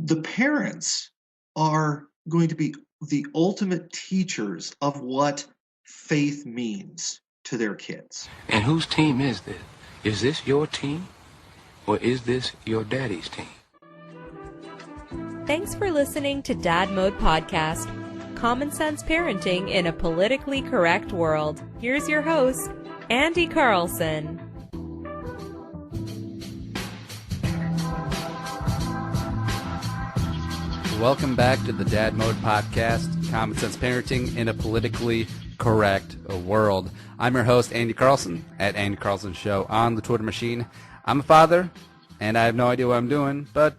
the parents are going to be the ultimate teachers of what faith means to their kids. And whose team is this? Is this your team, or is this your daddy's team? Thanks for listening to Dad Mode Podcast, common sense parenting in a politically correct world. Here's your host, Andy Carlson. Welcome back to the Dad Mode Podcast, common sense parenting in a politically correct world. I'm your host, Andy Carlson, at Andy Carlson Show on the Twitter machine. I'm a father, and I have no idea what I'm doing, but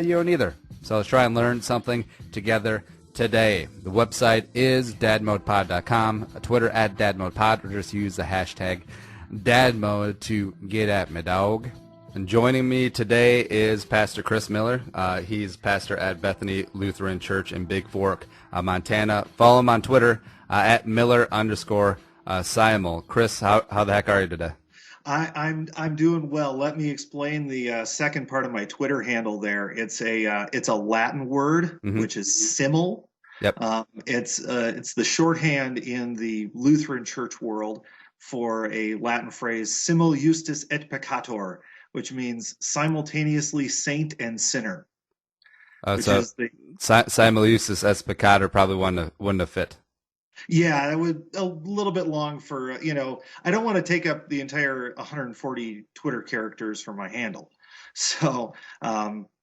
you don't either. So let's try and learn something together today. The website is dadmodepod.com, Twitter at dadmodepod, or just use the hashtag dadmode to get at me, dog. And joining me today is Pastor Chris Miller. He's pastor at Bethany Lutheran Church in Big Fork, Montana. Follow him on Twitter at Miller_Simul. Chris, how the heck are you today? I'm doing well. Let me explain the second part of my Twitter handle there. It's a Latin word, which is simul. Yep. It's the shorthand in the Lutheran Church world for a Latin phrase, simul justus et peccator, which means simultaneously saint and sinner. So simul justus et peccator probably wouldn't have fit. Yeah, it would a little bit long for, I don't want to take up the entire 140 Twitter characters for my handle. So,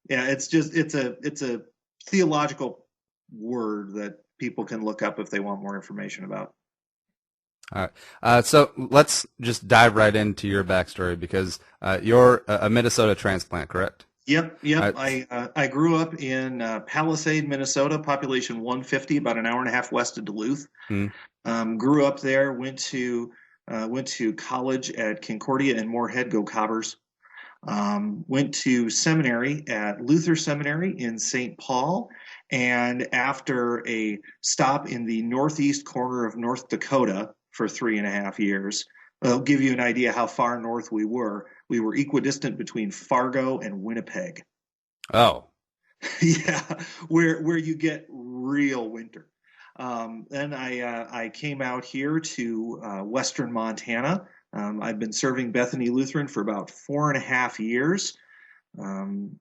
it's a theological word that people can look up if they want more information about. All right. So let's just dive right into your backstory because you're a Minnesota transplant, correct? Yep. I grew up in Palisade, Minnesota, population 150, about an hour and a half west of Duluth. Grew up there, went to college at Concordia and Moorhead, go Cobbers. Went to seminary at Luther Seminary in St. Paul, and after a stop in the northeast corner of North Dakota for 3.5 years, I'll give you an idea how far north we were. We were equidistant between Fargo and Winnipeg. Oh. Yeah, where you get real winter. Then I came out here to western Montana. I've been serving Bethany Lutheran for about 4.5 years.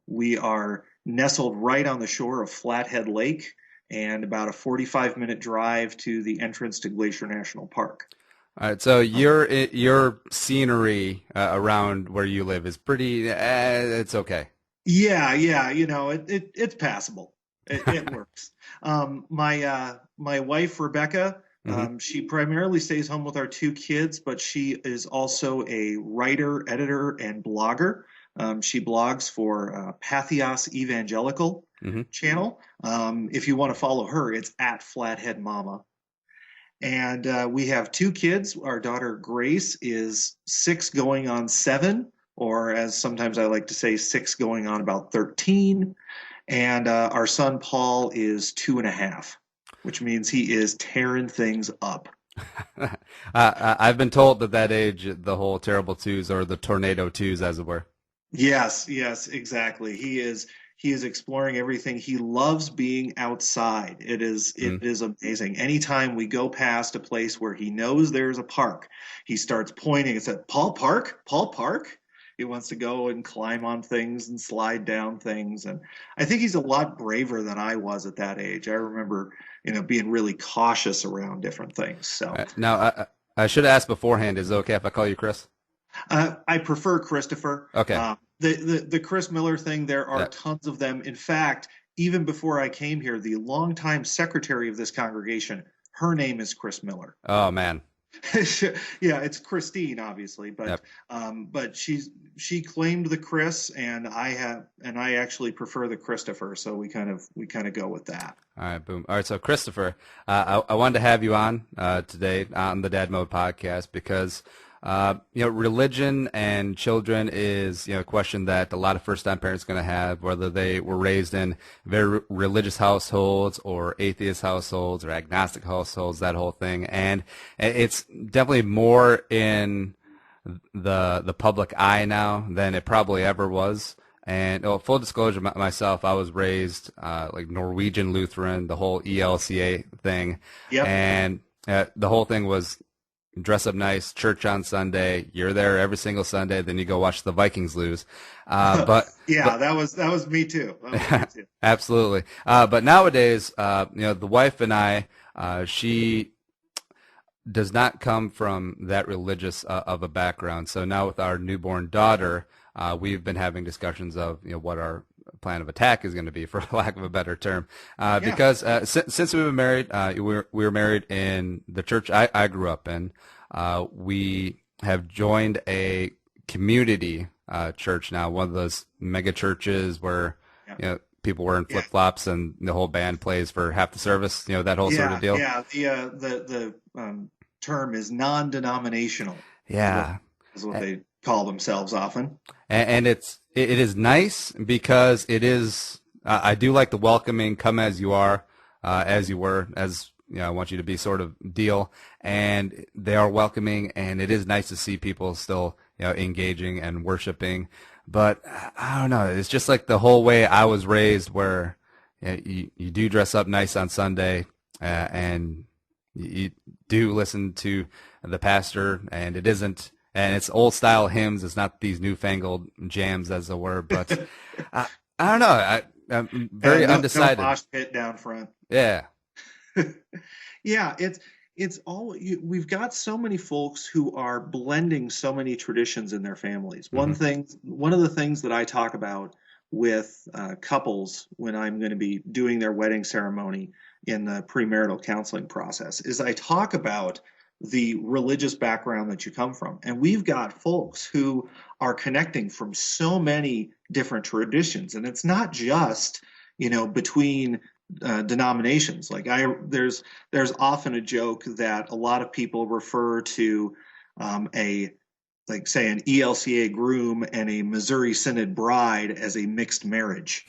We are nestled right on the shore of Flathead Lake and about a 45-minute drive to the entrance to Glacier National Park. All right, so your scenery around where you live is pretty. It's okay. Yeah, it's passable. It works. My wife Rebecca, she primarily stays home with our 2 kids, but she is also a writer, editor, and blogger. She blogs for Patheos Evangelical channel. If you want to follow her, it's at Flathead Mama. And we have 2 kids. Our daughter Grace is 6 going on 7, or as sometimes I like to say, 6 going on about 13. And our son Paul is 2.5, which means he is tearing things up. I've been told that age, the whole terrible twos or the tornado twos, as it were. Yes, exactly. He is exploring everything. He loves being outside. It is amazing. Anytime we go past a place where he knows there's a park, he starts pointing and says, Paul Park? He wants to go and climb on things and slide down things. And I think he's a lot braver than I was at that age. I remember, being really cautious around different things. So now I should have asked beforehand, is it okay if I call you Chris? I prefer Christopher. Okay. The Chris Miller thing, there are tons of them. In fact, even before I came here, the longtime secretary of this congregation, her name is Chris Miller. Oh, man. Yeah, it's Christine, obviously, but she claimed the Chris, and I actually prefer the Christopher, so we kind of go with that. All right, boom. All right, so Christopher, I wanted to have you on today on the Dad Mode podcast because religion and children is, a question that a lot of first-time parents are going to have, whether they were raised in very religious households or atheist households or agnostic households, that whole thing. And it's definitely more in the public eye now than it probably ever was. And full disclosure, myself, I was raised like Norwegian Lutheran, the whole ELCA thing, Yep. and the whole thing was dress up nice, church on Sunday. You're there every single Sunday. Then you go watch the Vikings lose. Yeah, But that was me too. That was me too. absolutely. But nowadays, the wife and I, she does not come from that religious of a background. So now with our newborn daughter, we've been having discussions of what our plan of attack is going to be, for lack of a better term, because since we've been married, we were married in the church I grew up in. We have joined a community church now, one of those mega churches where Yeah. people wearing flip flops and the whole band plays for half the service, that whole sort of deal. Yeah. The term is non-denominational. Yeah. Is what they call themselves often. And it is nice because it is. I do like the welcoming, come as you are, as you were, as I want you to be sort of deal. And they are welcoming, and it is nice to see people still engaging and worshiping. But I don't know. It's just like the whole way I was raised, where you do dress up nice on Sunday, and you do listen to the pastor, and it isn't. And it's old style hymns. It's not these newfangled jams, as it were. But I don't know. I'm very undecided. No mosh pit down front. Yeah. Yeah, it's all we've got so many folks who are blending so many traditions in their families. Mm-hmm. One of the things that I talk about with couples when I'm going to be doing their wedding ceremony in the premarital counseling process is I talk about the religious background that you come from. And we've got folks who are connecting from so many different traditions. And it's not just, between denominations. Like there's often a joke that a lot of people refer to say an ELCA groom and a Missouri Synod bride as a mixed marriage.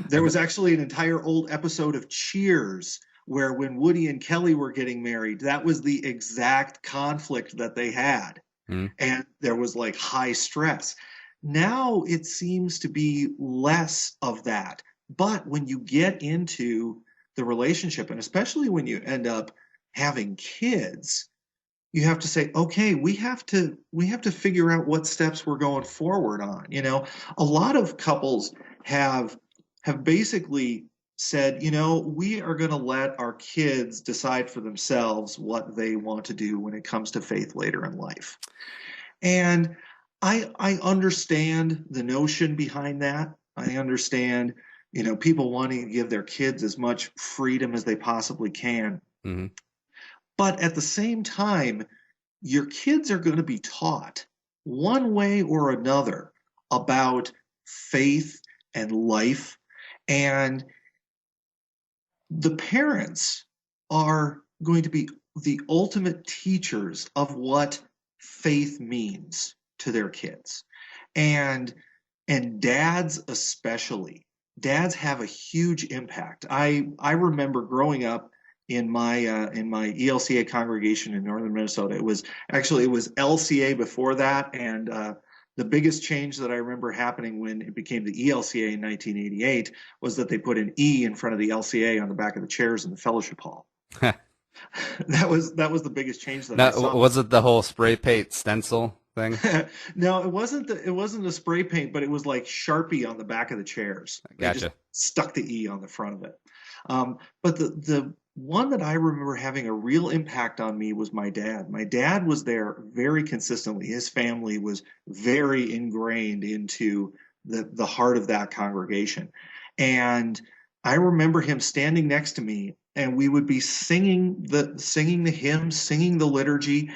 There was actually an entire old episode of Cheers where when Woody and Kelly were getting married, that was the exact conflict that they had. And there was like high stress. Now it seems to be less of that. But when you get into the relationship, and especially when you end up having kids, you have to say, okay, we have to figure out what steps we're going forward on. A lot of couples have basically said, we are going to let our kids decide for themselves what they want to do when it comes to faith later in life. And I understand the notion behind that. I understand, people wanting to give their kids as much freedom as they possibly can. Mm-hmm. But at the same time, your kids are going to be taught one way or another about faith and life. And the parents are going to be the ultimate teachers of what faith means to their kids. And dads especially. Dads have a huge impact. I remember growing up in my ELCA congregation in northern Minnesota. It was LCA before that, and the biggest change that I remember happening when it became the ELCA in 1988 was that they put an E in front of the LCA on the back of the chairs in the fellowship hall. That was the biggest change that I saw. Was it the whole spray paint stencil thing? No, it wasn't the spray paint, but it was like Sharpie on the back of the chairs. Gotcha. They just stuck the E on the front of it. But the one that I remember having a real impact on me was my dad. My dad was there very consistently. His family was very ingrained into the heart of that congregation. And I remember him standing next to me, and we would be singing the hymns, singing the liturgy.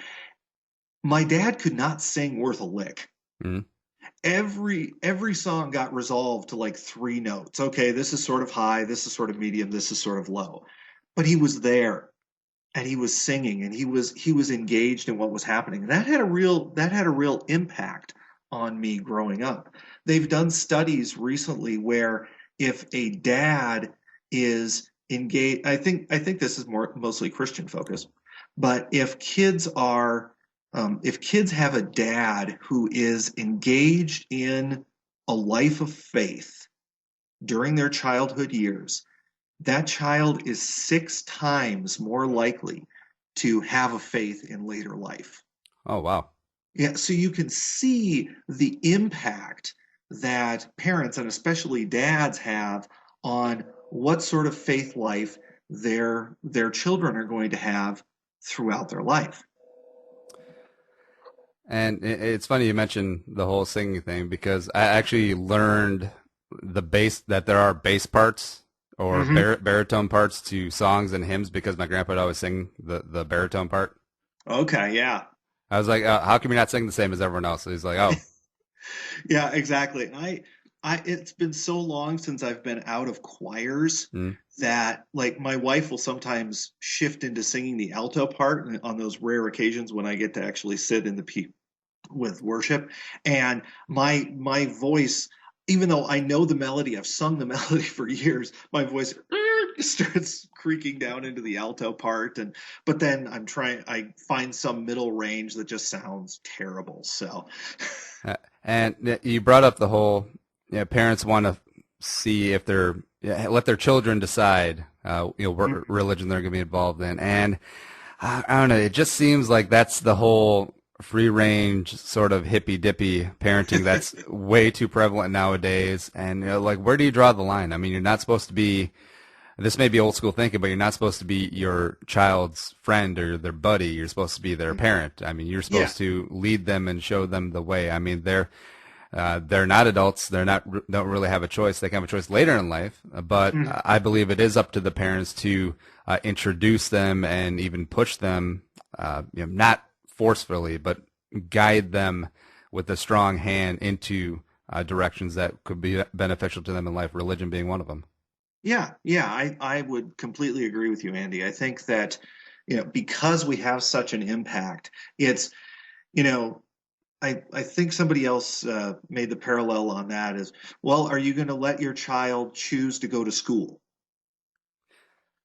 My dad could not sing worth a lick. Mm. Every song got resolved to like 3 notes. Okay, this is sort of high, this is sort of medium, this is sort of low. But he was there, and he was singing, and he was engaged in what was happening. And that had a real impact on me growing up. They've done studies recently where if a dad is engaged, I think this is mostly Christian focused, but if kids have a dad who is engaged in a life of faith during their childhood years, that child is 6 times more likely to have a faith in later life. Oh, wow. Yeah, so you can see the impact that parents and especially dads have on what sort of faith life their children are going to have throughout their life. And it's funny you mentioned the whole singing thing because I actually learned that there are bass parts or Hmm. baritone parts to songs and hymns because my grandpa would always sing the baritone part. Okay, yeah. I was like, how come you're not singing the same as everyone else? So he's like, oh, Yeah, exactly. It's been so long since I've been out of choirs mm, that like my wife will sometimes shift into singing the alto part on those rare occasions when I get to actually sit in the with worship. And my voice, even though I know the melody, I've sung the melody for years, my voice starts creaking down into the alto part. And but then I find some middle range that just sounds terrible. So Uh, and you brought up the whole, parents want to see if let their children decide, what religion they're going to be involved in. And I don't know, it just seems like that's the whole free range sort of hippy dippy parenting that's way too prevalent nowadays. And like, where do you draw the line? I mean, you're not supposed to be, this may be old school thinking, but you're not supposed to be your child's friend or their buddy. You're supposed to be their parent. I mean, you're yeah. supposed to lead them and show them the way. I mean, they're not adults. Don't really have a choice. They can have a choice later in life, but Mhm. I believe it is up to the parents to introduce them and even push them, not forcefully, but guide them with a strong hand into directions that could be beneficial to them in life. Religion being one of them. Yeah, I would completely agree with you, Andy. I think that, because we have such an impact, it's, you know, I think somebody else made the parallel on that is, well, are you going to let your child choose to go to school?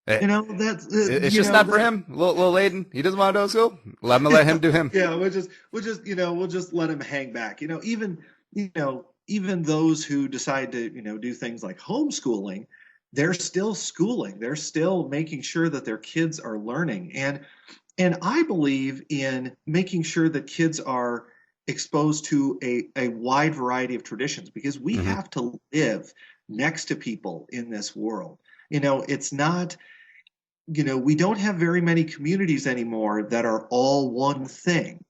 It, That's, it's just not for him. Little Aiden, he doesn't want to go to school. I'm gonna let him do him. yeah, we'll just let him hang back. Even those who decide to, do things like homeschooling, they're still schooling. They're still making sure that their kids are learning. And I believe in making sure that kids are exposed to a wide variety of traditions because we Hmm. have to live next to people in this world. It's not, we don't have very many communities anymore that are all one thing.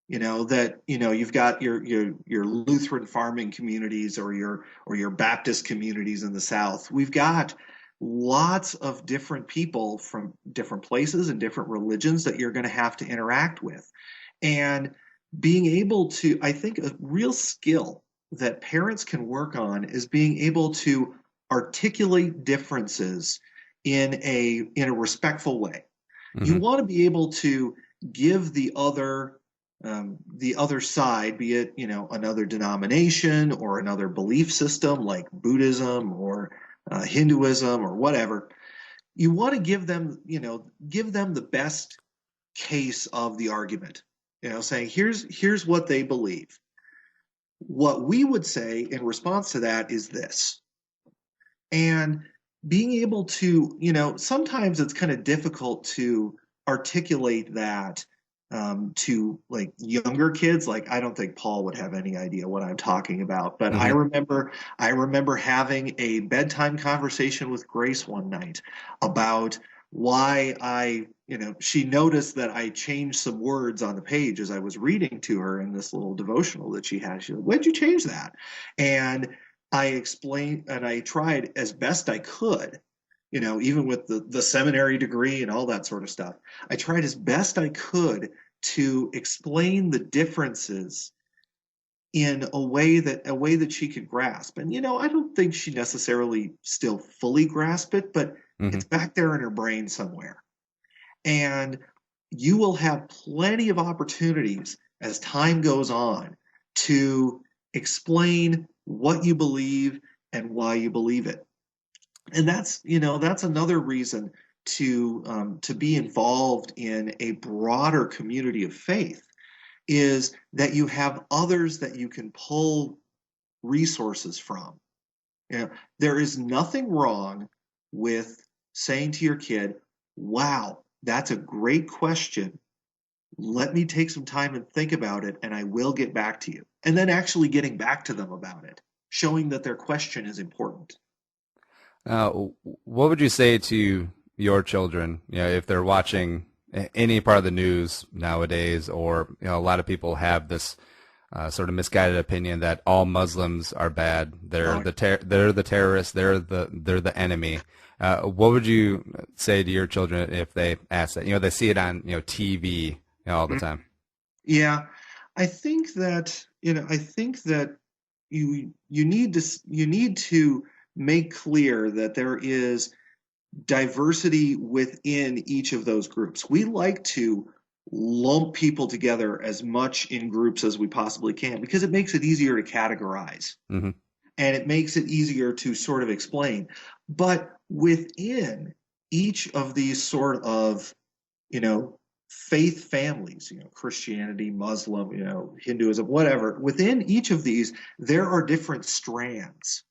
You've got your Lutheran farming communities or your Baptist communities in the South. We've got lots of different people from different places and different religions that you're going to have to interact with. And being able to, I think a real skill that parents can work on is being able to articulate differences in a respectful way. You Hmm. want to be able to give the other side, be it another denomination or another belief system like Buddhism or Hinduism or whatever. You want to give them the best case of the argument. Saying here's what they believe. What we would say in response to that is this, and being able to, sometimes it's kind of difficult to articulate that to like younger kids. Like I don't think Paul would have any idea what I'm talking about, but I Hmm. remember I remember having a bedtime conversation with Grace one night about why she noticed that I changed some words on the page as I was reading to her in this little devotional that she had. She said, "Why'd you change that?" And I explained and I tried as best I could, even with the seminary degree and all that sort of stuff. I tried as best I could to explain the differences in a way that she could grasp. And I don't think she necessarily still fully grasped it, but Hmm. it's back there in her brain somewhere. And you will have plenty of opportunities as time goes on to explain what you believe and why you believe it. And that's another reason to be involved in a broader community of faith is that you have others that you can pull resources from. You know, there is nothing wrong with saying to your kid, wow, that's a great question. Let me take some time and think about it, and I will get back to you. And then actually getting back to them about it, showing that their question is important. What would you say to your children, if they're watching any part of the news nowadays, or a lot of people have this sort of misguided opinion that all Muslims are bad. They're they're the terrorists. They're the enemy. What would you say to your children if they ask that? They see it on TV all the time. Yeah, I think that you need to make clear that there is diversity within each of those groups. We like to lump people together as much in groups as we possibly can because it makes it easier to categorize. Mm-hmm. And it makes it easier to sort of explain. But within each of these sort of, faith families, Christianity, Muslim, Hinduism, whatever, within each of these, there are different strands.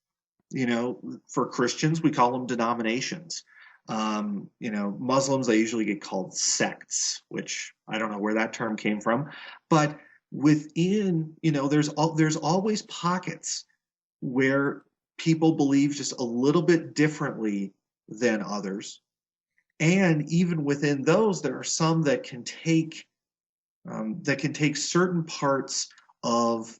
For Christians, we call them denominations. Muslims, they usually get called sects, which I don't know where that term came from. But within, there's always pockets where people believe just a little bit differently than others. And even within those, there are some that can take certain parts of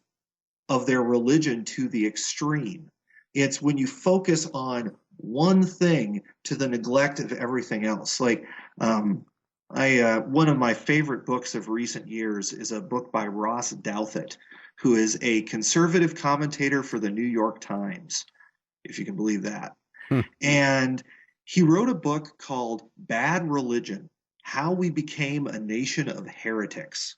their religion to the extreme. It's when you focus on one thing to the neglect of everything else. Like one of my favorite books of recent years is a book by Ross Douthat, who is a conservative commentator for the New York Times, if you can believe that. And he wrote a book called Bad Religion: How We Became a Nation of Heretics.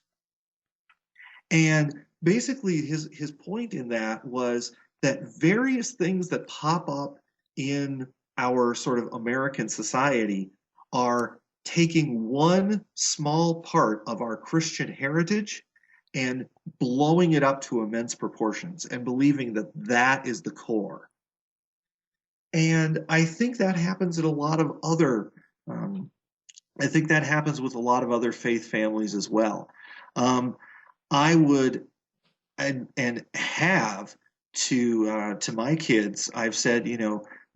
And basically his point in that was that various things that pop up in our sort of American society are taking one small part of our Christian heritage and blowing it up to immense proportions and believing that that is the core. And I think that happens in a lot of other, I think that happens with a lot of other faith families as well. I would and have to my kids, I've said,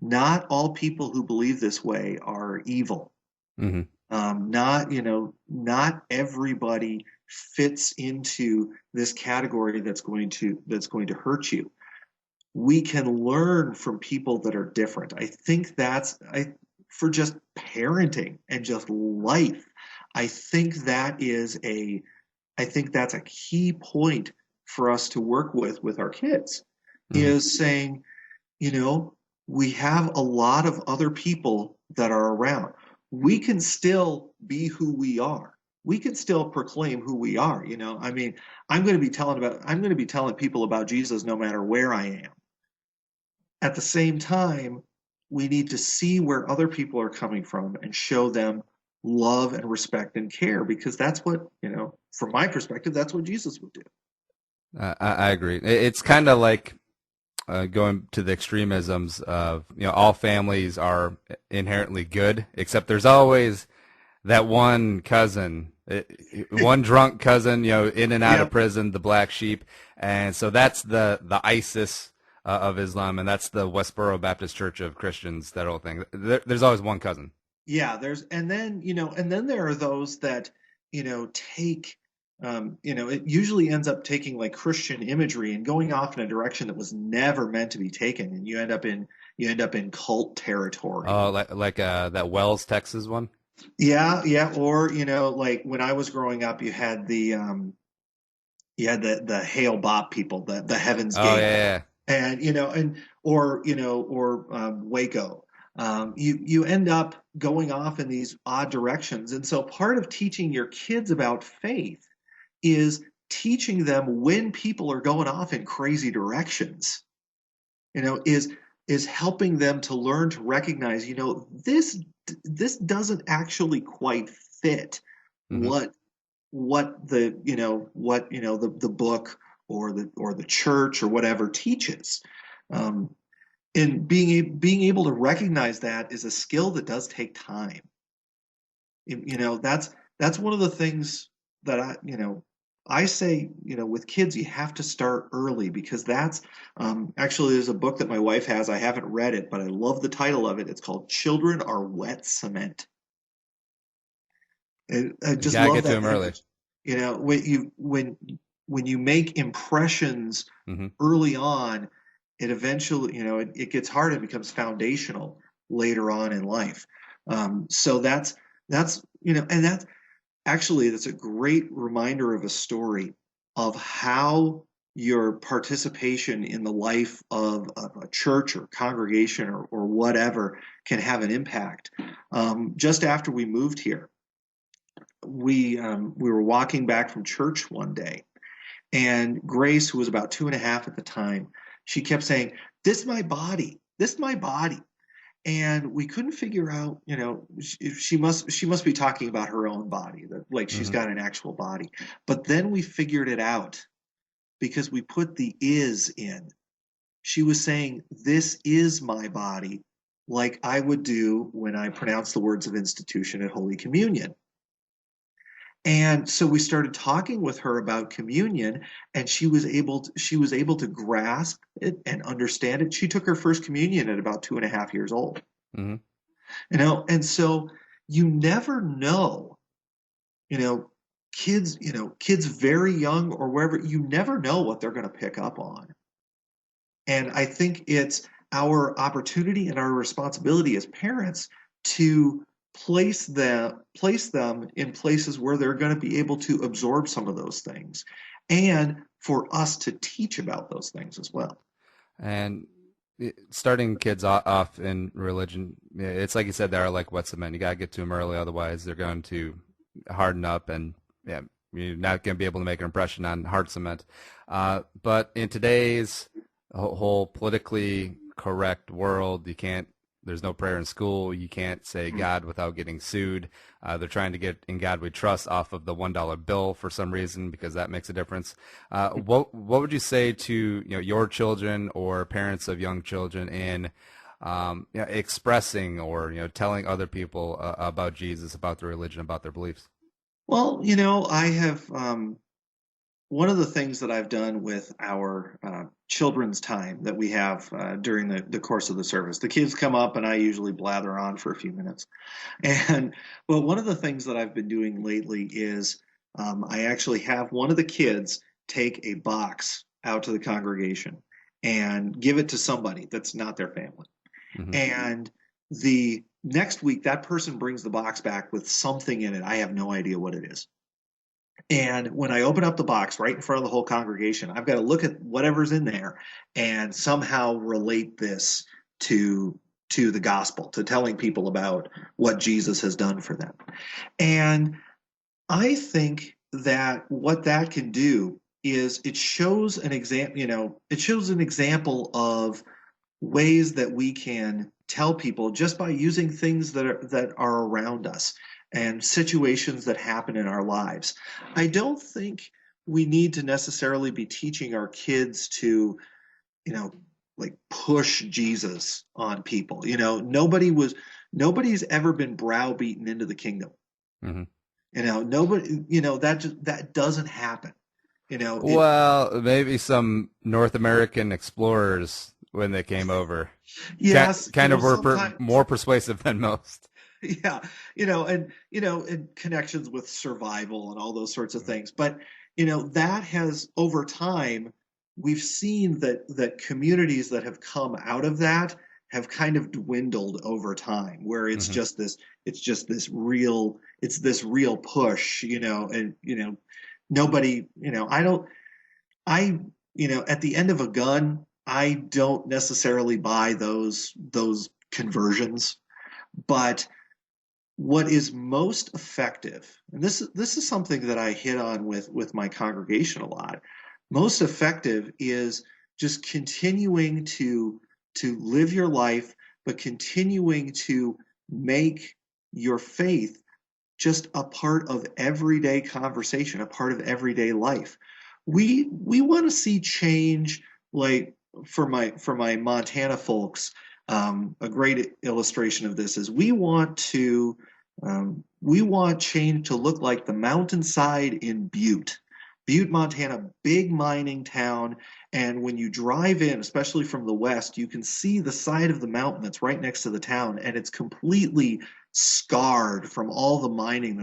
not all people who believe this way are evil. Mm-hmm. Not everybody fits into this category that's going to hurt you. We can learn from people that are different. I think for just parenting and just life, I think that's a key point for us to work with our kids, is saying, we have a lot of other people that are around. We can still be who we are. We can still proclaim who we are. I'm going to be telling people about Jesus no matter where I am. At the same time, we need to see where other people are coming from and show them love and respect and care, because that's what, from my perspective, that's what Jesus would do. I agree. It's kind of like going to the extremisms of, all families are inherently good, except there's always that one cousin, one drunk cousin, in and out of prison, the black sheep. And so that's the ISIS of Islam, and that's the Westboro Baptist Church of Christians, that whole thing. There's always one cousin. Yeah, and then there are those that, take, it usually ends up taking like Christian imagery and going off in a direction that was never meant to be taken, and you end up in cult territory. Oh, like that Wells, Texas one. Yeah, or like when I was growing up, you had the Hale Bopp people, the Heaven's Gate. Oh yeah. And or Waco. You end up going off in these odd directions. And so part of teaching your kids about faith is teaching them when people are going off in crazy directions, is helping them to learn to recognize, this doesn't actually quite fit what the book or the church or whatever teaches. And being able to recognize that is a skill that does take time. That's one of the things that I say, with kids, you have to start early, because that's actually, there's a book that my wife has. I haven't read it, but I love the title of it. It's called Children Are Wet Cement. And I You just gotta love get to that them early. language. When you make impressions Mm-hmm. early on, it eventually, it gets hard and becomes foundational later on in life. So that's and that's actually, that's a great reminder of a story of how your participation in the life of a church or congregation or whatever can have an impact. Just after we moved here, we were walking back from church one day, and Grace, who was about 2.5 at the time, she kept saying, "This is my body. This is my body." And we couldn't figure out, she must be talking about her own body, that like she's Mm-hmm. got an actual body. But then we figured it out because we put the "is" in. She was saying, "This is my body," like I would do when I pronounce the words of institution at Holy Communion. And so we started talking with her about communion, and she was able to grasp it and understand it. She took her first communion at about 2.5 years old. Mm-hmm. And so you never know, you know, kids very young or wherever, you never know what they're going to pick up on. And I think it's our opportunity and our responsibility as parents to place them in places where they're going to be able to absorb some of those things, and for us to teach about those things as well. And starting kids off in religion, it's like you said, they are like wet cement. You got to get to them early, otherwise they're going to harden up, and yeah, you're not going to be able to make an impression on hard cement. But in today's whole politically correct world, there's no prayer in school. You can't say God without getting sued. They're trying to get "In God We Trust" off of the $1 bill for some reason, because that makes a difference. What would you say to your children or parents of young children in expressing or telling other people about Jesus, about their religion, about their beliefs? Well, I have one of the things that I've done with our children's time that we have during the course of the service. The kids come up and I usually blather on for a few minutes. And well, one of the things that I've been doing lately is I actually have one of the kids take a box out to the congregation and give it to somebody that's not their family. Mm-hmm. And the next week, that person brings the box back with something in it. I have no idea what it is. And when I open up the box right in front of the whole congregation, I've got to look at whatever's in there and somehow relate this to the gospel, to telling people about what Jesus has done for them. And I think that what that can do is it shows an example of ways that we can tell people just by using things that are around us and situations that happen in our lives. I don't think we need to necessarily be teaching our kids to, like push Jesus on people. Nobody's ever been browbeaten into the kingdom. Mm-hmm. Nobody, that doesn't happen. Well, maybe some North American explorers when they came over. Yes, kind of were sometimes. more persuasive than most. Yeah, and connections with survival and all those sorts of things. But that has, over time, we've seen that communities that have come out of that have kind of dwindled over time, where it's Mm-hmm. just this real push, and nobody, at the end of a gun, I don't necessarily buy those conversions, but what is most effective, and this is something that I hit on with my congregation a lot, most effective is just continuing to live your life, but continuing to make your faith just a part of everyday conversation, a part of everyday life. we want to see change. Like for my Montana folks, a great illustration of this is we want change to look like the mountainside in Butte, Montana, big mining town. And when you drive in, especially from the west, you can see the side of the mountain that's right next to the town, and it's completely scarred from all the mining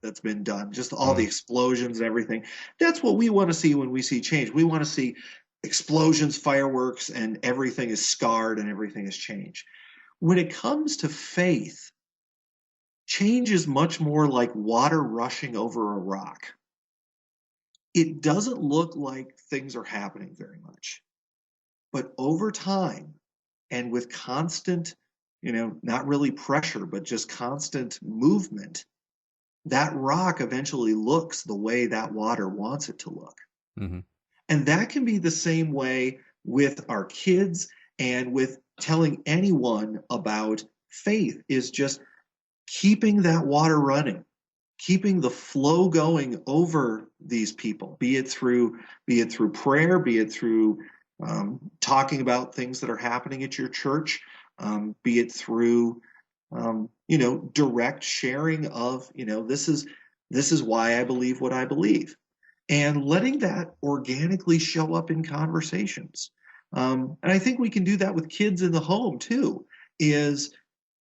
that's been done, just all the explosions and everything. That's what we want to see when we see change. We want to see explosions, fireworks, and everything is scarred and everything is changed. When it comes to faith, change is much more like water rushing over a rock. It doesn't look like things are happening very much. But over time, and with constant, not really pressure, but just constant movement, that rock eventually looks the way that water wants it to look. Mm-hmm. And that can be the same way with our kids and with telling anyone about faith, is just keeping that water running, keeping the flow going over these people, be it through prayer, be it through talking about things that are happening at your church, be it through direct sharing of this is why I believe what I believe, and letting that organically show up in conversations. And I think we can do that with kids in the home too, is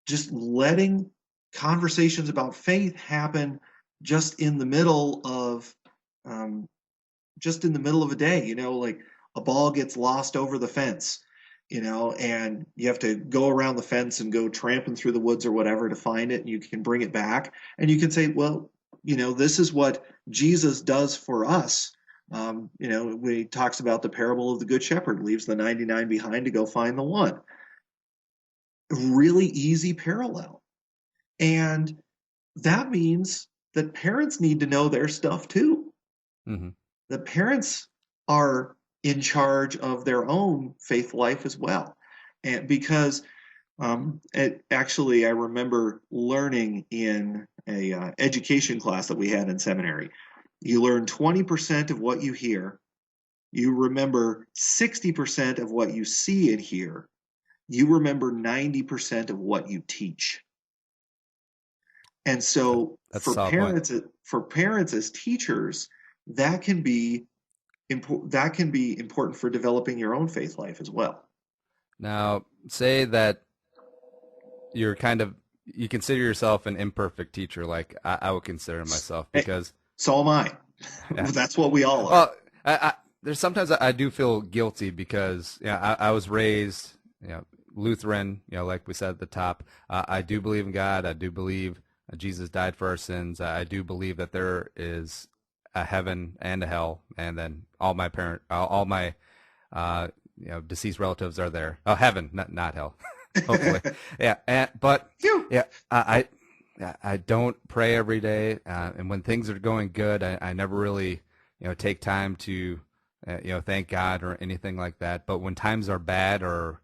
just letting conversations about faith happen just in the middle of a day, like a ball gets lost over the fence, and you have to go around the fence and go tramping through the woods or whatever to find it, and you can bring it back and you can say, well, this is what Jesus does for us. When he talks about the parable of the Good Shepherd, leaves the 99 behind to go find the one. Really easy parallel. And that means that parents need to know their stuff too. Mm-hmm. The parents are in charge of their own faith life as well. And because I remember learning in a education class that we had in seminary, you learn 20% of what you hear, you remember 60% of what you see and hear, you remember 90% of what you teach. And so for parents as teachers, that can be important for developing your own faith life as well. Now, say that you consider yourself an imperfect teacher, like I would consider myself, because so am I. Yeah. That's what we all are. Well, there's sometimes I do feel guilty because I was raised Lutheran, like we said at the top. I do believe in God. I do believe Jesus died for our sins. I do believe that there is a heaven and a hell, and then all my deceased relatives are there. Oh, heaven, not hell. Hopefully, yeah. But I don't pray every day, and when things are going good, I never really take time to thank God or anything like that. But when times are bad, or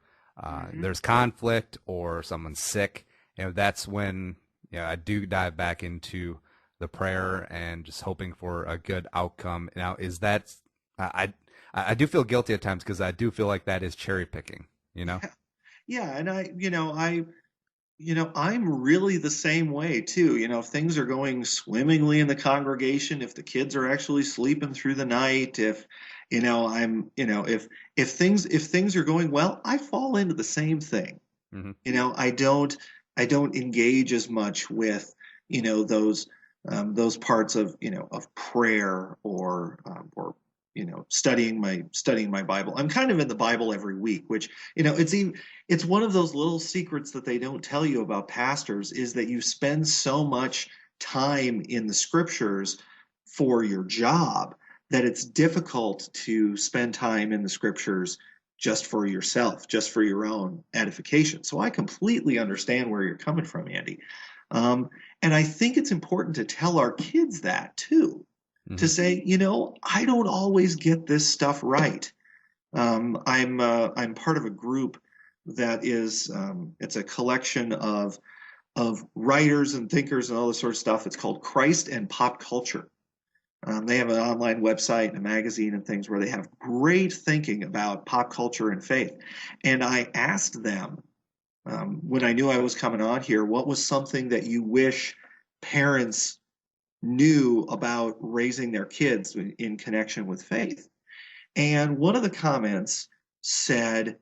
there's conflict, or someone's sick, that's when I do dive back into the prayer and just hoping for a good outcome. Now, is that I do feel guilty at times, because I do feel like that is cherry picking, Yeah, and I'm really the same way too. If things are going swimmingly in the congregation, if the kids are actually sleeping through the night, if things are going well, I fall into the same thing. Mm-hmm. I don't engage as much with those parts of of prayer or studying my Bible. I'm kind of in the Bible every week, which it's one of those little secrets that they don't tell you about pastors, is that you spend so much time in the scriptures for your job that it's difficult to spend time in the scriptures just for yourself, just for your own edification. So I completely understand where you're coming from, Andy. And I think it's important to tell our kids that too, to say, I don't always get this stuff right. I'm part of a group that is, it's a collection of writers and thinkers and all this sort of stuff. It's called Christ and Pop Culture. They have an online website and a magazine and things where they have great thinking about pop culture and faith. And I asked them, when I knew I was coming on here, what was something that you wish parents knew about raising their kids in connection with faith? And one of the comments said,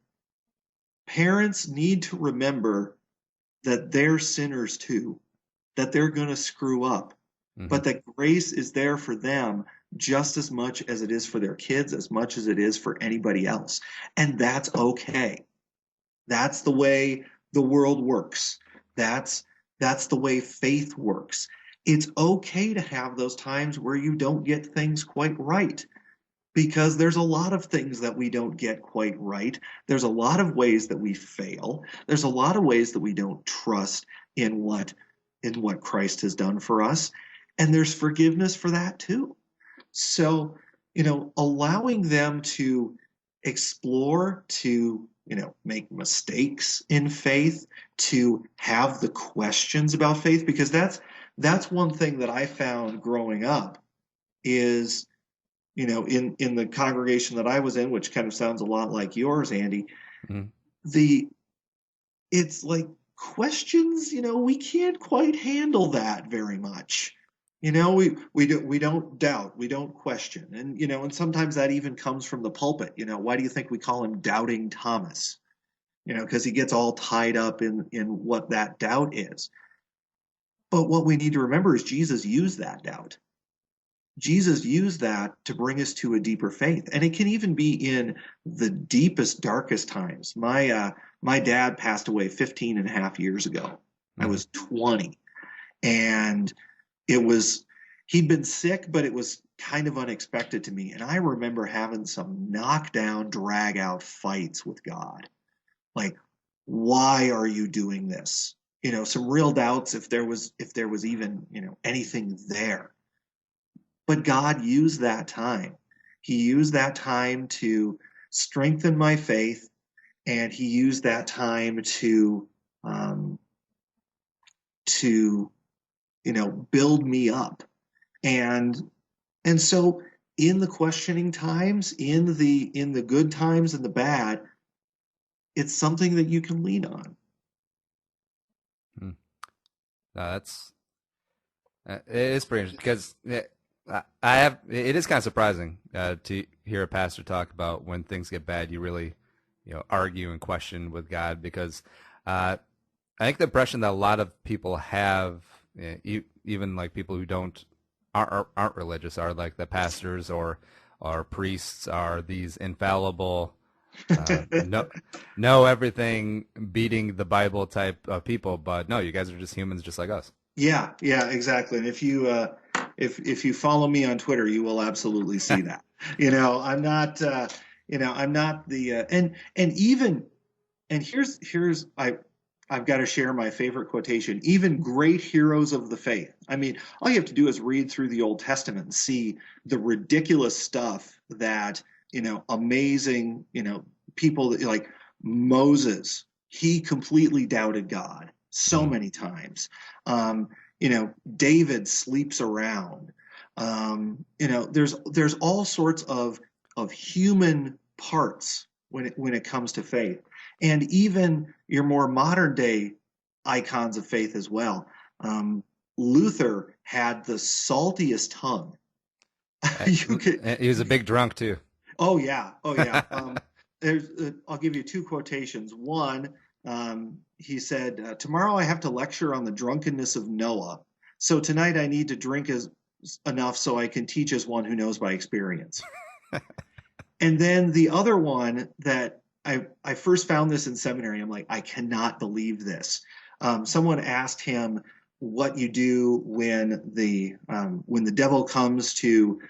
parents need to remember that they're sinners too, that they're going to screw up, but that grace is there for them just as much as it is for their kids, as much as it is for anybody else. And that's okay. That's the way the world works. That's the way faith works. It's okay to have those times where you don't get things quite right, because there's a lot of things that we don't get quite right. There's a lot of ways that we fail. There's a lot of ways that we don't trust in what Christ has done for us. And there's forgiveness for that too. So, allowing them to explore, to, make mistakes in faith, to have the questions about faith, because that's one thing that I found growing up is, in the congregation that I was in, which kind of sounds a lot like yours, Andy, it's like questions, we can't quite handle that very much. We don't doubt, we don't question. And sometimes that even comes from the pulpit. Why do you think we call him Doubting Thomas? Because he gets all tied up in what that doubt is. But what we need to remember is Jesus used that doubt. Jesus used that to bring us to a deeper faith. And it can even be in the deepest, darkest times. My dad passed away 15 and a half years ago. I was 20. And he'd been sick, but it was kind of unexpected to me. And I remember having some knockdown, drag out fights with God. Like, why are you doing this? Some real doubts if there was even, anything there. But God used that time. He used that time to strengthen my faith, and he used that time to build me up. And so in the questioning times, in the good times and the bad, it's something that you can lean on. It is pretty interesting because it is kind of surprising to hear a pastor talk about when things get bad, you really, argue and question with God, because I think the impression that a lot of people have, even like people who aren't religious, are like the pastors or priests are these infallible, know everything, beating the Bible type of people. But no, you guys are just humans, just like us. Yeah, exactly. And if you follow me on Twitter, you will absolutely see that. I'm not I'm not the and here's I've got to share my favorite quotation. Even great heroes of the faith. I mean, all you have to do is read through the Old Testament and see the ridiculous stuff that, amazing, people like Moses, he completely doubted God so many times. David sleeps around. There's all sorts of human parts when it comes to faith, and even your more modern day icons of faith as well. Luther had the saltiest tongue. He was a big drunk too. Oh yeah. I'll give you two quotations. One, he said, "Tomorrow I have to lecture on the drunkenness of Noah. So tonight I need to drink enough so I can teach as one who knows by experience." And then the other one that I first found this in seminary. I'm like, I cannot believe this. Someone asked him what you do when the devil comes to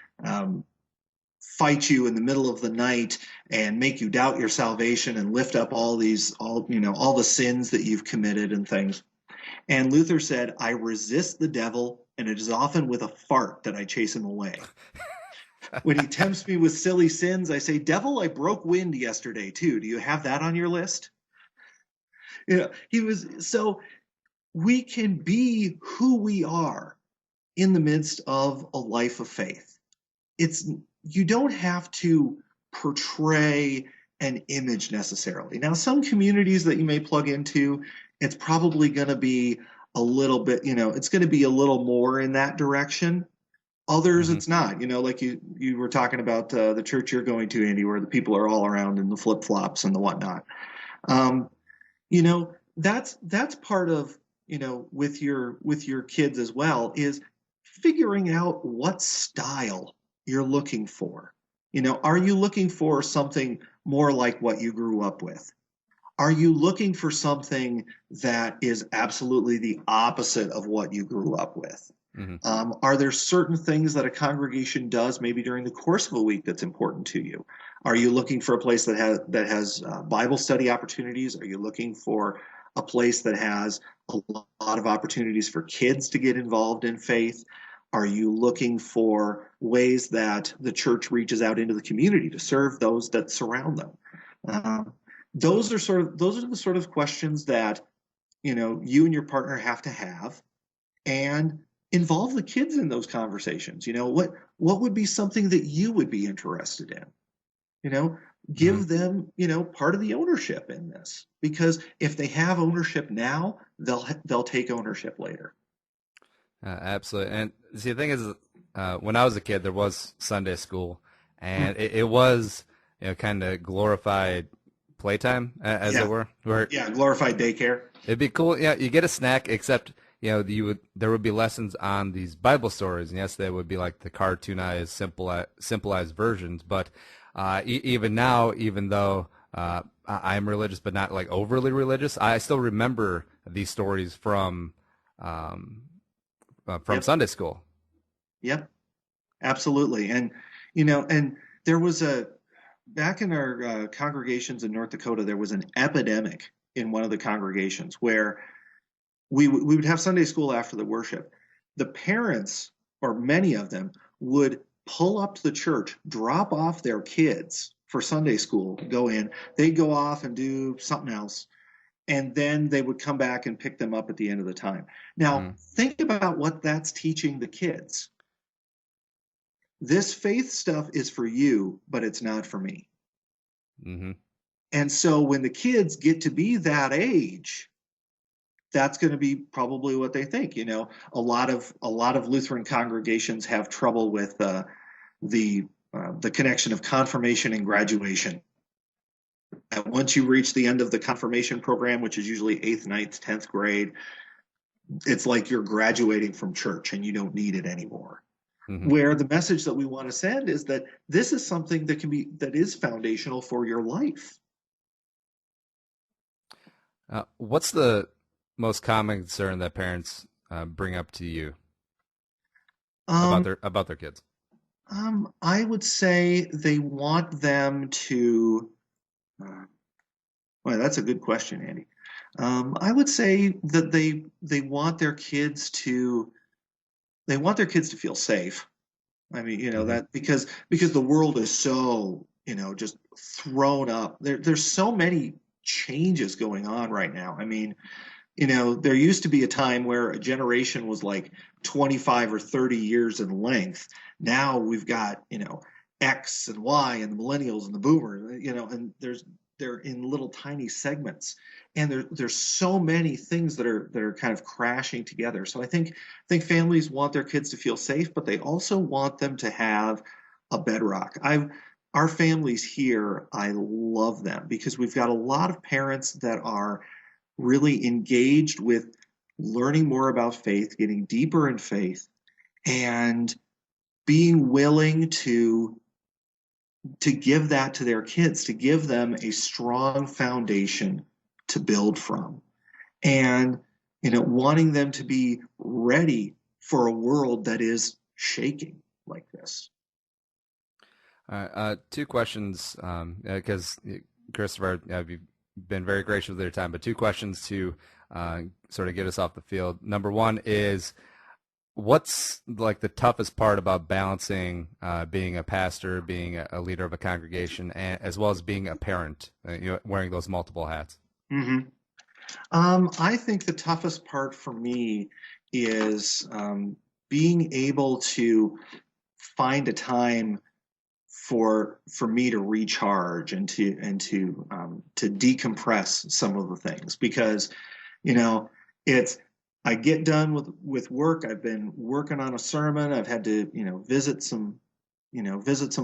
fight you in the middle of the night and make you doubt your salvation and lift up all the sins that you've committed and things. And Luther said, "I resist the devil, and it is often with a fart that I chase him away. When he tempts me with silly sins, I say, 'Devil, I broke wind yesterday too. Do you have that on your list?'" So we can be who we are in the midst of a life of faith. you don't have to portray an image necessarily. Now, some communities that you may plug into, it's probably going to be a little bit, it's going to be a little more in that direction. Others, Mm-hmm. it's not. Like you were talking about the church you're going to, Andy, where the people are all around in the flip flops and the whatnot. Um, that's part of with your kids as well, is figuring out what style you're looking for. Are you looking for something more like what you grew up with? Are you looking for something that is absolutely the opposite of what you grew up with? Mm-hmm. Are there certain things that a congregation does maybe during the course of a week that's important to you? Are you looking for a place that has Bible study opportunities? Are you looking for a place that has a lot of opportunities for kids to get involved in faith? Are you looking for ways that the church reaches out into the community to serve those that surround them? Those are the sort of questions that you and your partner have to have, and involve the kids in those conversations. What would be something that you would be interested in? Give them part of the ownership in this, because if they have ownership now, they'll take ownership later. Absolutely. And see, the thing is, when I was a kid, there was Sunday school, and it was kind of glorified playtime, as Yeah. it were. Where Glorified daycare. it'd be cool. Yeah, you get a snack, except there would be lessons on these Bible stories, and yes, they would be like the cartoonized, simplified versions. But even now, even though I'm religious, but not like overly religious, I still remember these stories from Yep. Sunday school. Yep, absolutely. And there was back in our congregations in North Dakota, there was an epidemic in one of the congregations where we would have Sunday school after the worship. The parents, or many of them, would pull up to the church, drop off their kids for Sunday school, go in, they'd go off and do something else, and then they would come back and pick them up at the end of the time. Now, think about what that's teaching the kids. This faith stuff is for you, but it's not for me. Mm-hmm. And so when the kids get to be that age, that's going to be probably what they think. A lot of Lutheran congregations have trouble with the connection of confirmation and graduation. And once you reach the end of the confirmation program, which is usually 8th, 9th, 10th grade, it's like you're graduating from church and you don't need it anymore. Mm-hmm. Where the message that we want to send is that this is something that is foundational for your life. What's the most common concern that parents bring up to you about their kids? I would say they want them to. Well, that's a good question, Andy. I would say that they want their kids to. They want their kids to feel safe. I mean, that because the world is so just thrown up. There's so many changes going on right now. I mean, there used to be a time where a generation was like 25 or 30 years in length. Now we've got, X and Y and the millennials and the boomers, and they're in little tiny segments. And there's so many things that are kind of crashing together. So I think families want their kids to feel safe, but they also want them to have a bedrock. Our families here, I love them because we've got a lot of parents that are really engaged with learning more about faith, getting deeper in faith, and being willing to give that to their kids, to give them a strong foundation to build from, and wanting them to be ready for a world that is shaking like this. Two questions, because Christopher, you've been very gracious with your time, but two questions to sort of get us off the field. Number one is, what's like the toughest part about balancing being a pastor, being a leader of a congregation, and as well as being a parent, wearing those multiple hats? Mm-hmm. I think the toughest part for me is being able to find a time for me to recharge and to decompress some of the things, because it's I get done with work. I've been working on a sermon. I've had to visit some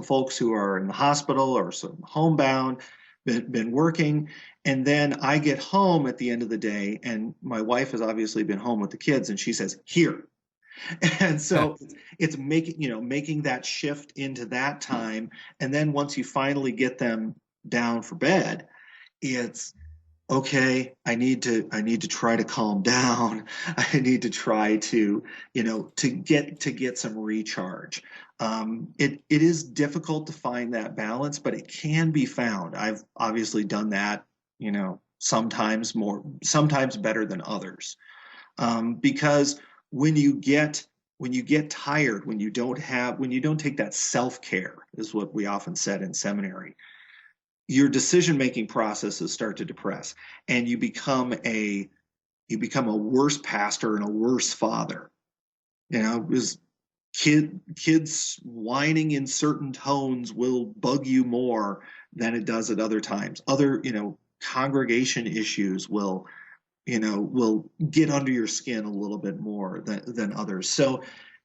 folks who are in the hospital or some homebound. Been working, and then I get home at the end of the day, and my wife has obviously been home with the kids, and she says, "Here." And so it's making that shift into that time. And then once you finally get them down for bed, it's okay, I need to try to calm down. I need to try to get some recharge. It is difficult to find that balance, but it can be found. I've obviously done that, sometimes better than others. Because when you get tired, when you don't take that self-care, is what we often said in seminary, your decision-making processes start to depress, and you become a worse pastor and a worse father. Because kids whining in certain tones will bug you more than it does at other times. Other, congregation issues will get under your skin a little bit more than others. So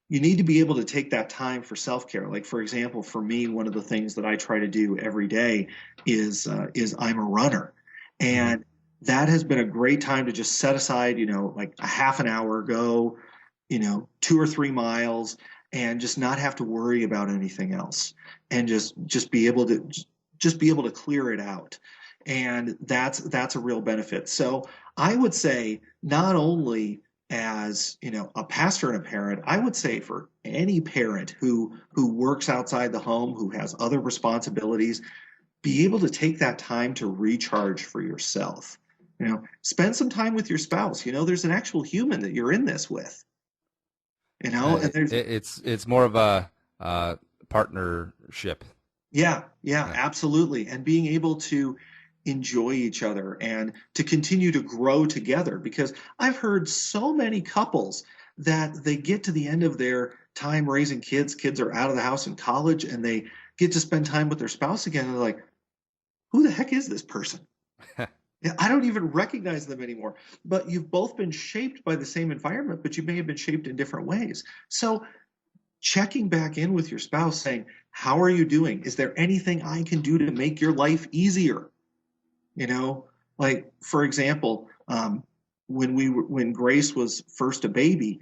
you need to be able to take that time for self-care. Like, for example, for me, one of the things that I try to do every day is I'm a runner. And that has been a great time to just set aside, like a half an hour, go, 2 or 3 miles, and just not have to worry about anything else, and just be able to clear it out. And that's a real benefit. So I would say, not only as a pastor and a parent, I would say for any parent who works outside the home, who has other responsibilities, be able to take that time to recharge for yourself. Spend some time with your spouse. There's an actual human that you're in this with. And there's it's more of a partnership. Yeah, absolutely. And being able to enjoy each other and to continue to grow together, because I've heard so many couples that they get to the end of their time raising kids are out of the house in college, and they get to spend time with their spouse again, and they're like, who the heck is this person? I don't even recognize them anymore. But you've both been shaped by the same environment, but you may have been shaped in different ways. So checking back in with your spouse, saying, how are you doing? Is there anything I can do to make your life easier? Like, for example, when Grace was first a baby,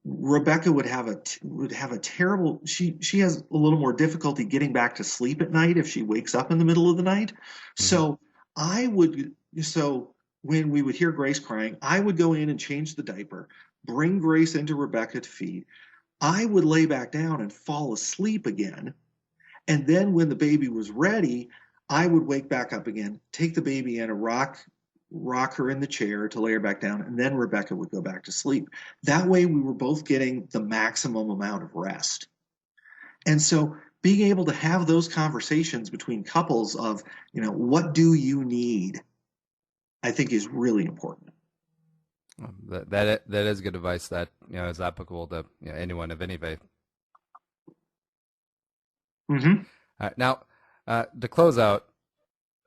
Rebecca would have a terrible, she has a little more difficulty getting back to sleep at night if she wakes up in the middle of the night. So when we would hear Grace crying, I would go in and change the diaper, bring Grace into Rebecca to feed. I would lay back down and fall asleep again. And then when the baby was ready, I would wake back up again, take the baby in, and rock her in the chair to lay her back down, and then Rebecca would go back to sleep. That way we were both getting the maximum amount of rest. And so being able to have those conversations between couples of, what do you need, I think is really important. That is good advice that is applicable to anyone of any faith. Mm-hmm. Now, to close out,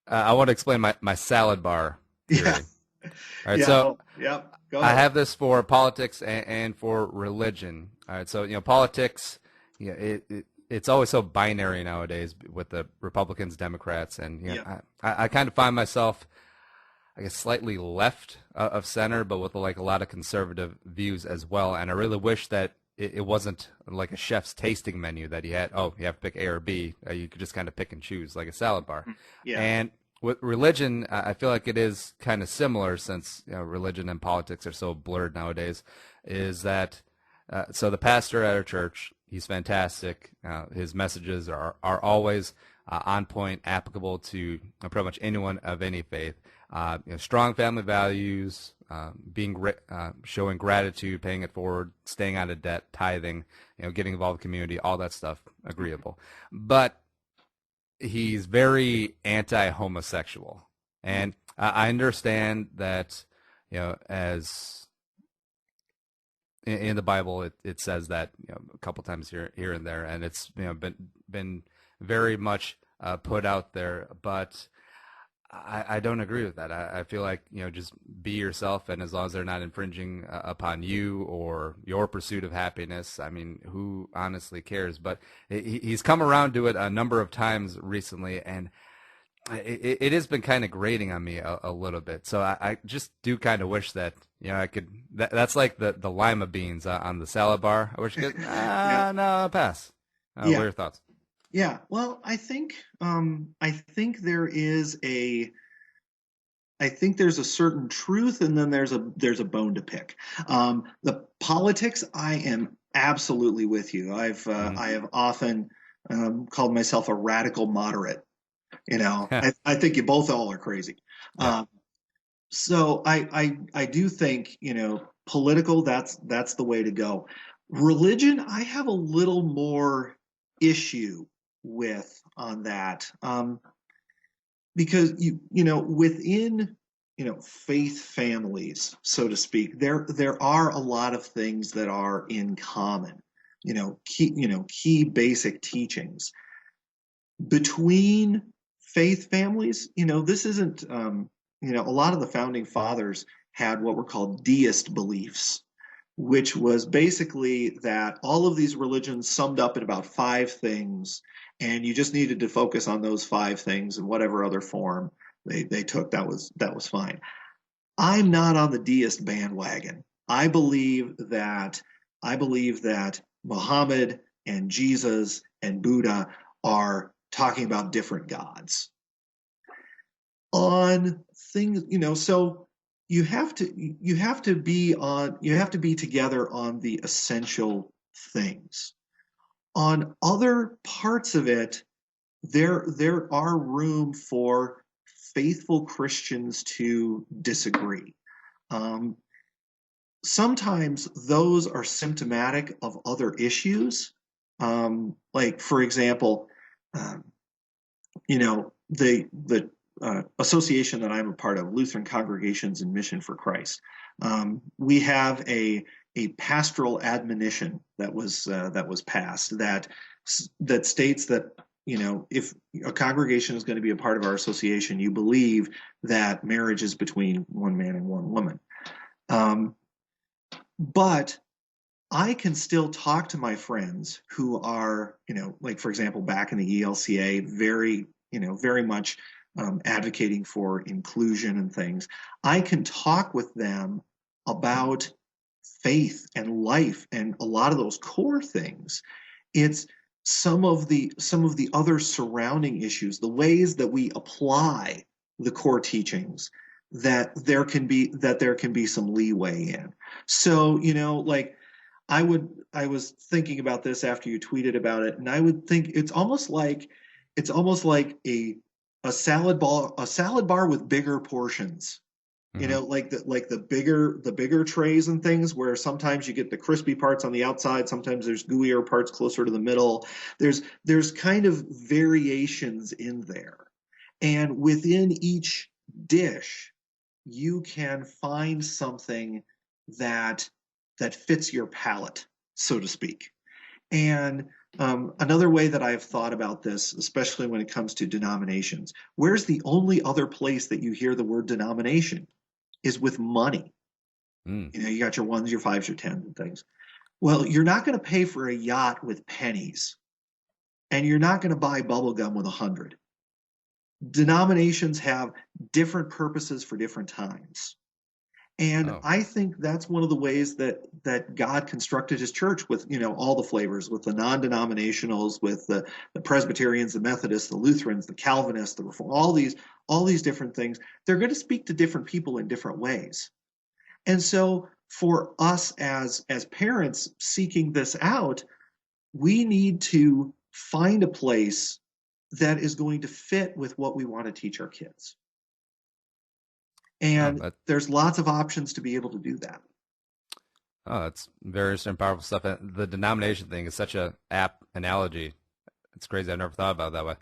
I want to explain my salad bar theory. Yeah. All right, yeah. so Go I ahead. have this for politics and for religion. All right, so politics, it's always so binary nowadays with the Republicans, Democrats, and I kind of find myself, I guess, slightly left of center, but with like a lot of conservative views as well. And I really wish that it wasn't like a chef's tasting menu that you have to pick A or B. You could just kind of pick and choose like a salad bar. Yeah. And with religion, I feel like it is kind of similar, since religion and politics are so blurred nowadays. Is that so? The pastor at our church, he's fantastic. His messages are always on point, applicable to pretty much anyone of any faith. Strong family values, showing gratitude, paying it forward, staying out of debt, tithing, getting involved in the community, all that stuff, agreeable. But he's very anti-homosexual, and I understand that as in the Bible, it says that a couple times here and there, and it's been very much put out there. But I don't agree with that. I feel like just be yourself, and as long as they're not infringing upon you or your pursuit of happiness, I mean, who honestly cares? But he's come around to it a number of times recently, and it has been kind of grating on me a little bit. So I just do kind of wish that I could. That's like the lima beans on the salad bar. I wish I could. Yeah. No, pass. What Yeah. are your thoughts? Yeah. Well, I think there's a certain truth, and then there's a bone to pick. The politics, I am absolutely with you. I have often called myself a radical moderate. I think you both all are crazy. Yeah. So I do think, political, that's the way to go. Religion, I have a little more issue with on that. Because within, faith families, so to speak, there are a lot of things that are in common, key basic teachings between faith families. This isn't, a lot of the founding fathers had what were called deist beliefs, which was basically that all of these religions summed up in about 5 things, and you just needed to focus on those 5 things in whatever other form they took. That was fine. I'm not on the deist bandwagon. I believe that Muhammad and Jesus and Buddha are talking about different gods on things, so you have to be together on the essential things. On other parts of it, there are room for faithful Christians to disagree. Sometimes those are symptomatic of other issues. Like, for example, the association that I'm a part of, Lutheran Congregations in Mission for Christ, we have a pastoral admonition that was passed that states that if a congregation is going to be a part of our association, you believe that marriage is between one man and one woman. But I can still talk to my friends who are, like, for example, back in the ELCA, very much advocating for inclusion and things. I can talk with them about faith and life and a lot of those core things. It's some of the other surrounding issues, the ways that we apply the core teachings, that there can be some leeway in. So, like, I was thinking about this after you tweeted about it, and I would think it's almost like a salad bar with bigger portions. Like the bigger trays and things, where sometimes you get the crispy parts on the outside, sometimes there's gooier parts closer to the middle. There's kind of variations in there. And within each dish, you can find something that fits your palate, so to speak. And another way that I've thought about this, especially when it comes to denominations, where's the only other place that you hear the word denomination is with money. You got your 1s, your 5s, your 10s and things. Well, you're not going to pay for a yacht with pennies, and you're not going to buy bubble gum with 100. Denominations have different purposes for different times. And I think that's one of the ways that God constructed his church, with all the flavors, with the non-denominationals, with the Presbyterians, the Methodists, the Lutherans, the Calvinists, the Reform, all these different things. They're going to speak to different people in different ways. And so for us as parents seeking this out, we need to find a place that is going to fit with what we want to teach our kids. And there's lots of options to be able to do that. Oh, that's very interesting and powerful stuff. The denomination thing is such a apt analogy. It's crazy. I've never thought about it that way.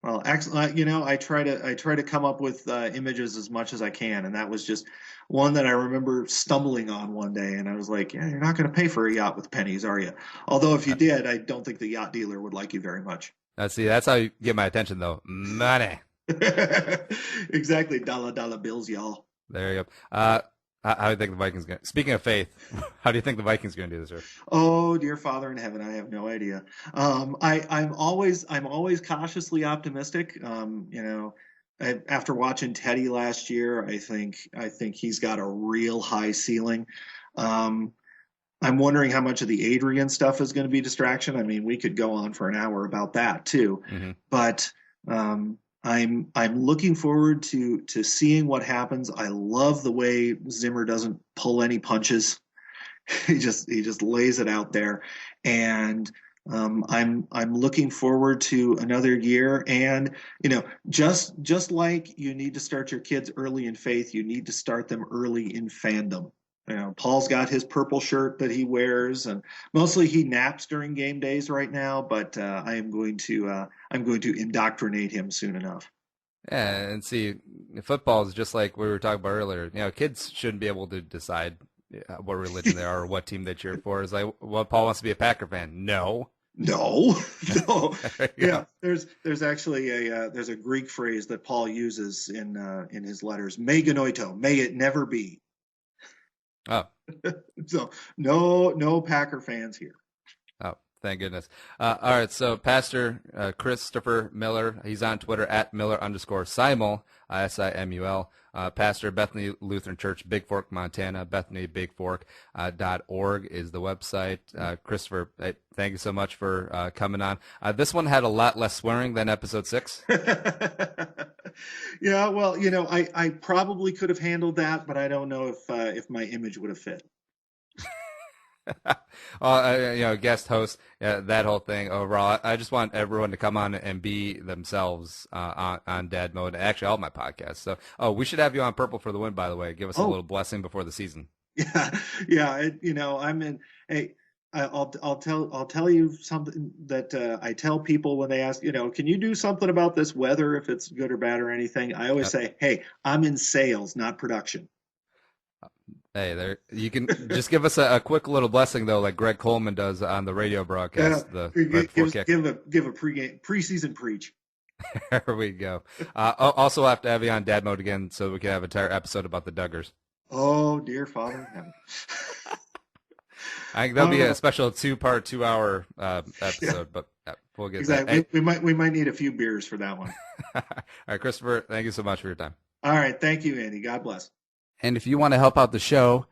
Well, actually, I try to come up with images as much as I can, and that was just one that I remember stumbling on one day, and I was like, "Yeah, you're not going to pay for a yacht with pennies, are you?" Although if you did, I don't think the yacht dealer would like you very much. See, that's how you get my attention, though. Money. Exactly, dollar bills, y'all. There you go. How do you think the Vikings going? Speaking of faith, how do you think the Vikings going to do this year? Oh, dear Father in heaven, I have no idea. I'm always cautiously optimistic. After watching Teddy last year, I think he's got a real high ceiling. Um, I'm wondering how much of the Adrian stuff is going to be distraction. I mean, we could go on for an hour about that too, Mm-hmm. but I'm looking forward to seeing what happens. I love the way Zimmer doesn't pull any punches. He just lays it out there, and I'm looking forward to another year. And just like you need to start your kids early in faith, you need to start them early in fandom. Paul's got his purple shirt that he wears, and mostly he naps during game days right now. But I'm going to indoctrinate him soon enough. Yeah, and see, football is just like we were talking about earlier. Kids shouldn't be able to decide what religion they are or what team they cheer for. It's like, well, Paul wants to be a Packer fan. No. No, no. Yeah. There's actually there's a Greek phrase that Paul uses in his letters. Me genoito, may it never be. Oh. So no Packer fans here. Oh, thank goodness. All right, so Pastor Christopher Miller, he's on Twitter at Miller_Simul, Simul. Pastor Bethany Lutheran Church, Big Fork, Montana. BethanyBigFork.org is the website. Christopher, thank you so much for coming on. This one had a lot less swearing than episode 6. Yeah, well, I probably could have handled that, but I don't know if my image would have fit. Guest host, that whole thing overall. I just want everyone to come on and be themselves on Dad Mode. Actually, all my podcasts. So, we should have you on Purple for the Win. By the way, give us a little blessing before the season. Yeah. I'm in. Hey, I'll tell you something that I tell people when they ask, can you do something about this weather, if it's good or bad or anything? I always say, hey, I'm in sales, not production. Hey, there you can just give us a quick little blessing though, like Greg Coleman does on the radio broadcast. Give a preseason preach. There we go. Also, we'll have to have you on Dad Mode again so we can have an entire episode about the Duggars. Oh, dear Father in heaven. I think that'll be a special 2-part, 2-hour episode, but we'll get exactly. That. We might need a few beers for that one. All right, Christopher, thank you so much for your time. All right, thank you, Andy. God bless. And if you want to help out the show,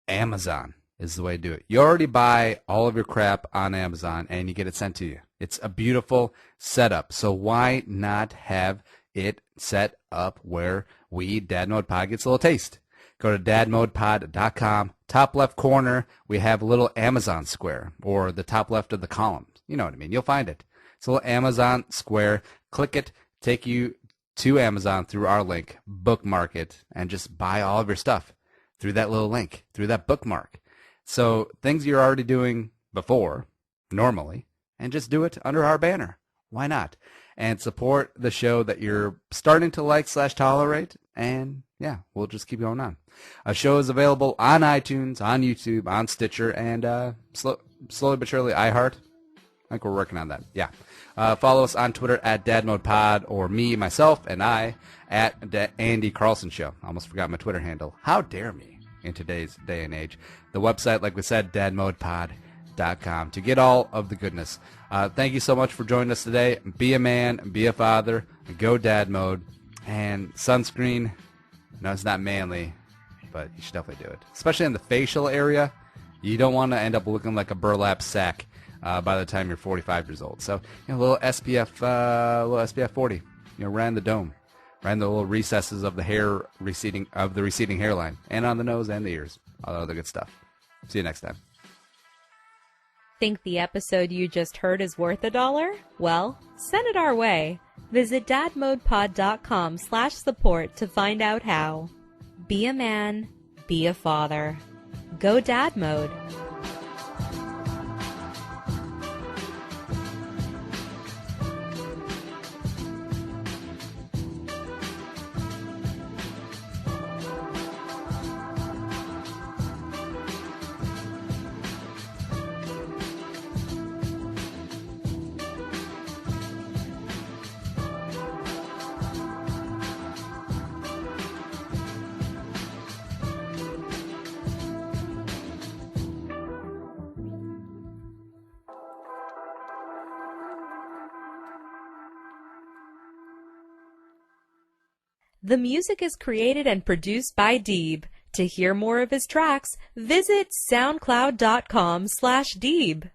Amazon is the way to do it. You already buy all of your crap on Amazon and you get it sent to you. It's a beautiful setup. So why not have it set up where we, Dad Mode Pod, gets a little taste? Go to dadmodepod.com. Top left corner, we have a little Amazon square, or the top left of the column. You know what I mean. You'll find it. It's a little Amazon square. Click it, take you to Amazon through our link, bookmark it, and just buy all of your stuff through that little link, through that bookmark. So things you're already doing before, normally, and just do it under our banner. Why not? And support the show that you're starting to like/tolerate, and yeah, we'll just keep going on. A show is available on iTunes, on YouTube, on Stitcher, and slowly but surely iHeart. I think we're working on that. Yeah. Follow us on Twitter at DadModePod, or me, myself, and I at Andy Carlson Show. I almost forgot my Twitter handle. How dare me in today's day and age. The website, like we said, dadmodepod.com to get all of the goodness. Thank you so much for joining us today. Be a man, be a father, go Dad Mode, and sunscreen. No, it's not manly, but you should definitely do it. Especially in the facial area. You don't want to end up looking like a burlap sack by the time you're 45 years old. So, a little SPF 40, right in the dome, right in the little recesses of the receding hairline, and on the nose and the ears. All the other good stuff. See you next time. Think the episode you just heard is worth $1? Well, send it our way. Visit dadmodepod.com/support to find out how. Be a man, be a father. Go Dad Mode. The music is created and produced by Deeb. To hear more of his tracks, visit soundcloud.com/Deeb.